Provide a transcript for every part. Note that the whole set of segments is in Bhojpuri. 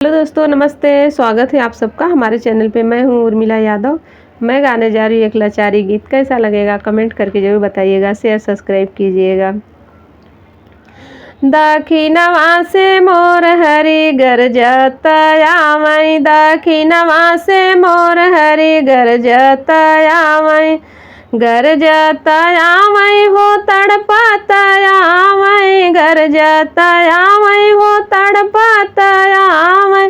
हेलो दोस्तों, नमस्ते। स्वागत है आप सबका हमारे चैनल पे। मैं हूँ उर्मिला यादव। मैं गाने जा रही हूँ एक लाचारी गीत। कैसा लगेगा कमेंट करके ज़रूर बताइएगा, शेयर सब्सक्राइब कीजिएगा। दखिनवा से मोर हरि गरजत आवै, दखिनवा से मोर हरि गरजत आवै, गरजत आवै हो तड़पत आवै, गरजत आवै हो तड़पत आवै।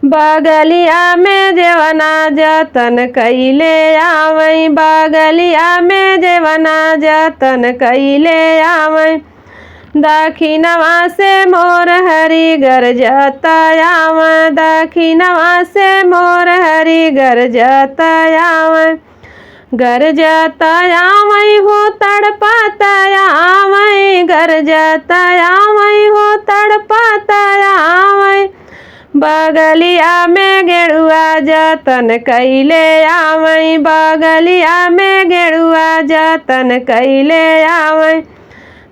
बगलिया में जेवना जतन कैले आवै, बगलिया में जेवना जतन कैले आवै। दखिनवा से मोर हरि गरजत आवै, दखिनवा से मोर हरि गरजत आवै, गरजत आवै हो तड़पत आवै, गरजत आवै हो तड़पत आवै। बगलिया में गेरुआ जतन कैले आवै, बगलिया में गेरुआ जतन कैले आवै।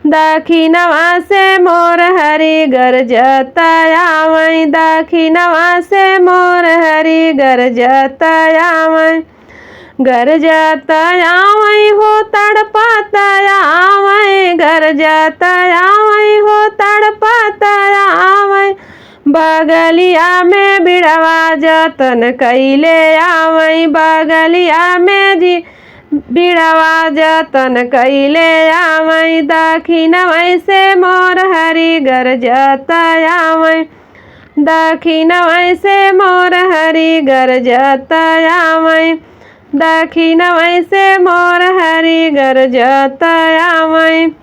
दखिनवा से मोर हरि गरजत आवै, दखिनवा से मोर हरि गरजत आवै, गरजत आवै हो तड़पत आवै, गरजत आवै हो तड़पत आवै। बगलिया में बिड़वा जतन कैले आवै, बगलिया में बिड़वा जतन कैले आवै। दखिनवा से मोर हरि गरजत आवै, दखिनवा से मोर हरि गरजत आवै, दखिनवा से मोर हरि गरजत आवै।